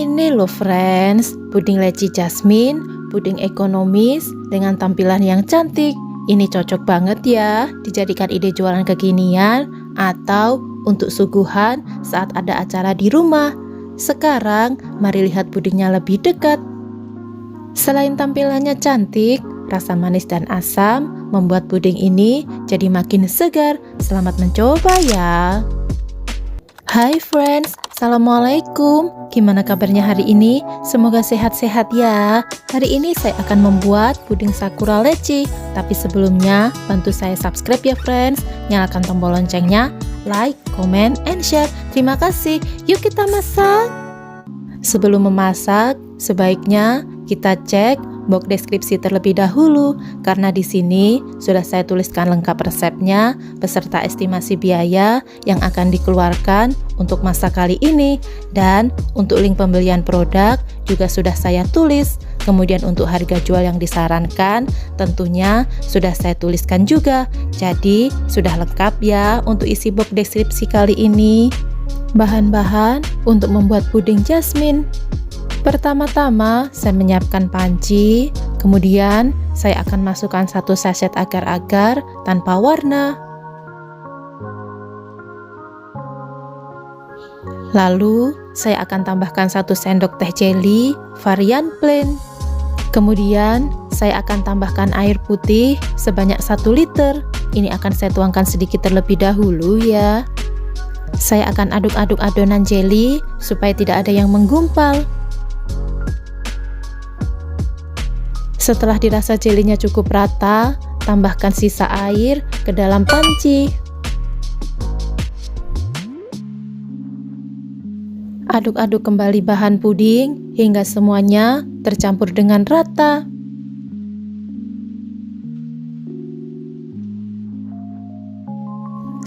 Ini loh friends, puding leci jasmine, puding ekonomis dengan tampilan yang cantik. Ini cocok banget ya dijadikan ide jualan kekinian atau untuk suguhan saat ada acara di rumah. Sekarang mari lihat pudingnya lebih dekat. Selain tampilannya cantik, rasa manis dan asam membuat puding ini jadi makin segar. Selamat mencoba ya. Hai friends, Assalamualaikum. Gimana kabarnya hari ini? Semoga sehat-sehat ya. Hari ini saya akan membuat puding sakura leci. Tapi sebelumnya bantu saya subscribe ya friends. Nyalakan tombol loncengnya, like, comment, and share. Terima kasih. Yuk kita masak. Sebelum memasak, sebaiknya kita cek box deskripsi terlebih dahulu, karena di sini sudah saya tuliskan lengkap resepnya beserta estimasi biaya yang akan dikeluarkan untuk masak kali ini, dan untuk link pembelian produk juga sudah saya tulis. Kemudian untuk harga jual yang disarankan tentunya sudah saya tuliskan juga. Jadi sudah lengkap ya untuk isi box deskripsi kali ini. Bahan-bahan untuk membuat puding jasmine. Pertama-tama saya menyiapkan panci, kemudian saya akan masukkan 1 saset agar-agar tanpa warna. Lalu saya akan tambahkan 1 sendok teh jelly varian plain. Kemudian saya akan tambahkan air putih sebanyak 1 liter. Ini akan saya tuangkan sedikit terlebih dahulu ya. Saya akan aduk-aduk adonan jelly supaya tidak ada yang menggumpal. Setelah dirasa jelinya cukup rata, tambahkan sisa air ke dalam panci. Aduk-aduk kembali bahan puding hingga semuanya tercampur dengan rata.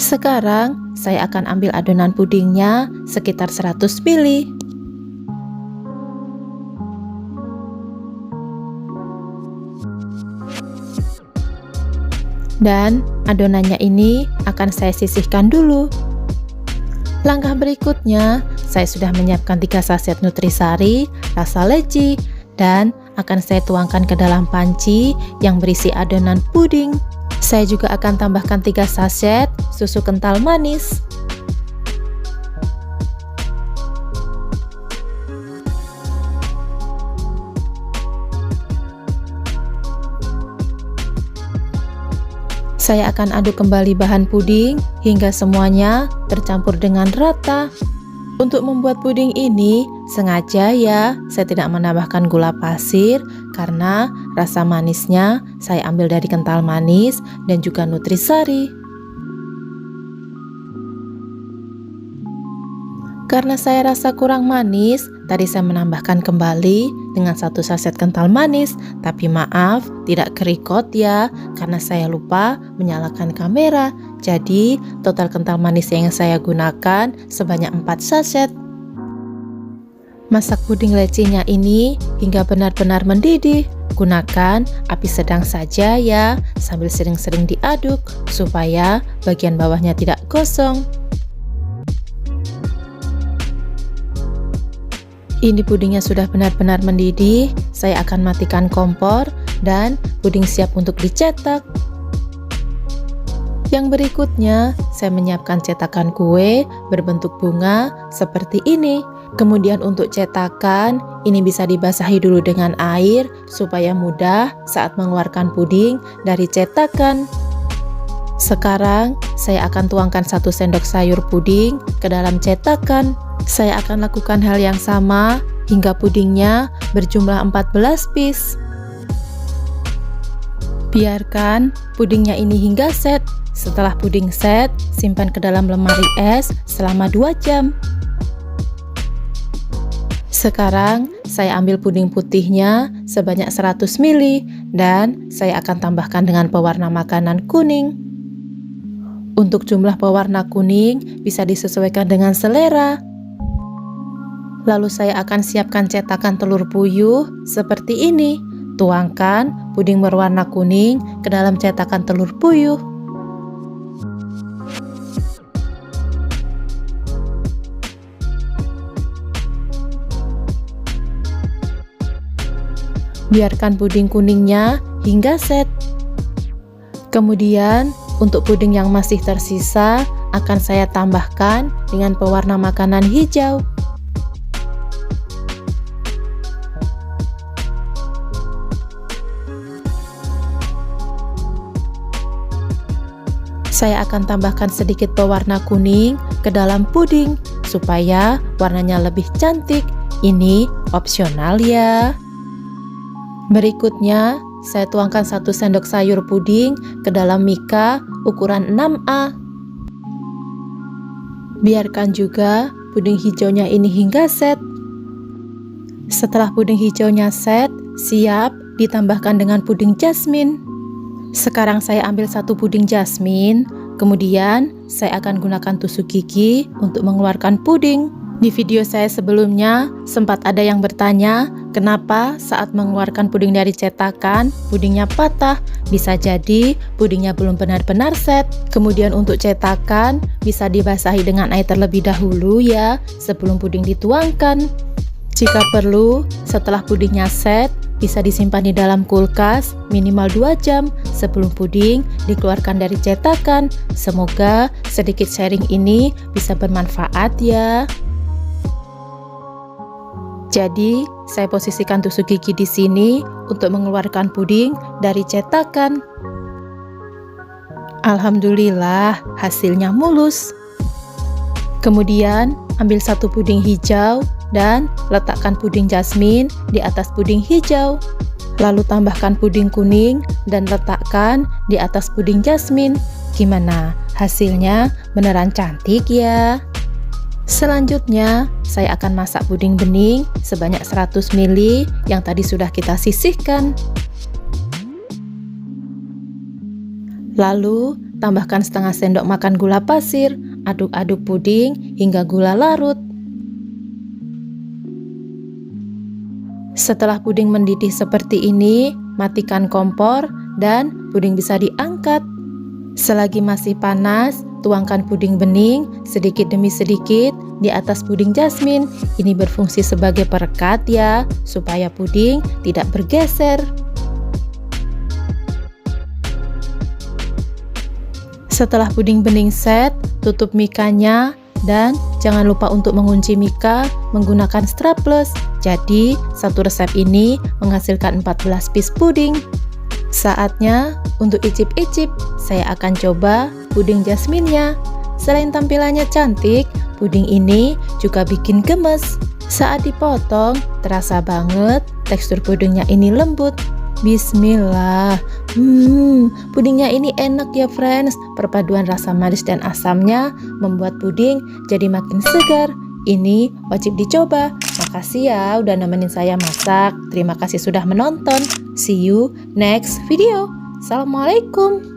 Sekarang saya akan ambil adonan pudingnya sekitar 100 ml. Dan adonannya ini akan saya sisihkan dulu. Langkah berikutnya, saya sudah menyiapkan 3 saset nutrisari rasa leci dan akan saya tuangkan ke dalam panci yang berisi adonan puding. Saya juga akan tambahkan 3 saset susu kental manis. Saya akan aduk kembali bahan puding hingga semuanya tercampur dengan rata. Untuk membuat puding ini, sengaja ya saya tidak menambahkan gula pasir karena rasa manisnya saya ambil dari kental manis dan juga nutrisari. Karena saya rasa kurang manis, tadi saya menambahkan kembali dengan 1 saset kental manis. Tapi maaf, tidak kerekod ya, karena saya lupa menyalakan kamera. Jadi total kental manis yang saya gunakan sebanyak 4 saset. Masak puding lecinya ini hingga benar-benar mendidih. Gunakan api sedang saja ya, sambil sering-sering diaduk supaya bagian bawahnya tidak gosong. Ini pudingnya sudah benar-benar mendidih. Saya akan matikan kompor dan puding siap untuk dicetak. Yang berikutnya, saya menyiapkan cetakan kue berbentuk bunga seperti ini. Kemudian untuk cetakan, ini bisa dibasahi dulu dengan air supaya mudah saat mengeluarkan puding dari cetakan. Sekarang, saya akan tuangkan 1 sendok sayur puding ke dalam cetakan. Saya akan lakukan hal yang sama hingga pudingnya berjumlah 14 piece. Biarkan pudingnya ini hingga set. Setelah puding set, simpan ke dalam lemari es selama 2 jam. Sekarang saya ambil puding putihnya sebanyak 100 ml dan saya akan tambahkan dengan pewarna makanan kuning. Untuk jumlah pewarna kuning bisa disesuaikan dengan selera. Lalu saya akan siapkan cetakan telur puyuh seperti ini. Tuangkan puding berwarna kuning ke dalam cetakan telur puyuh. Biarkan puding kuningnya hingga set. Kemudian, untuk puding yang masih tersisa, akan saya tambahkan dengan pewarna makanan hijau. Saya akan tambahkan sedikit pewarna kuning ke dalam puding supaya warnanya lebih cantik. Ini opsional ya. Berikutnya, saya tuangkan 1 sendok sayur puding ke dalam mika ukuran 6A. Biarkan juga puding hijaunya ini hingga set. Setelah puding hijaunya set, siap ditambahkan dengan puding jasmine. Sekarang saya ambil 1 puding jasmine, kemudian saya akan gunakan tusuk gigi untuk mengeluarkan puding. Di video saya sebelumnya, sempat ada yang bertanya, kenapa saat mengeluarkan puding dari cetakan, pudingnya patah? Bisa jadi pudingnya belum benar-benar set. Kemudian untuk cetakan, bisa dibasahi dengan air terlebih dahulu ya, sebelum puding dituangkan. Jika perlu, setelah pudingnya set, bisa disimpan di dalam kulkas minimal 2 jam sebelum puding dikeluarkan dari cetakan. Semoga sedikit sharing ini bisa bermanfaat ya. Jadi, saya posisikan tusuk gigi di sini untuk mengeluarkan puding dari cetakan. Alhamdulillah, hasilnya mulus. Kemudian, ambil 1 puding hijau dan letakkan puding jasmine di atas puding hijau. Lalu tambahkan puding kuning dan letakkan di atas puding jasmine. Gimana? Hasilnya beneran cantik ya. Selanjutnya, saya akan masak puding bening sebanyak 100 ml yang tadi sudah kita sisihkan. Lalu, tambahkan setengah sendok makan gula pasir, aduk-aduk puding hingga gula larut. Setelah puding mendidih seperti ini, matikan kompor dan puding bisa diangkat. Selagi masih panas, tuangkan puding bening sedikit demi sedikit di atas puding jasmine. Ini berfungsi sebagai perekat ya, supaya puding tidak bergeser. Setelah puding bening set, tutup mikanya dan jangan lupa untuk mengunci mika menggunakan strapless. Jadi, satu resep ini menghasilkan 14 piece puding. Saatnya untuk icip-icip. Saya akan coba puding jasminnya. Selain tampilannya cantik, puding ini juga bikin gemes. Saat dipotong, terasa banget tekstur pudingnya ini lembut. Bismillah. Pudingnya ini enak ya friends. Perpaduan rasa manis dan asamnya membuat puding jadi makin segar. Ini wajib dicoba. Makasih ya udah nemenin saya masak. Terima kasih sudah menonton. See you next video. Assalamualaikum.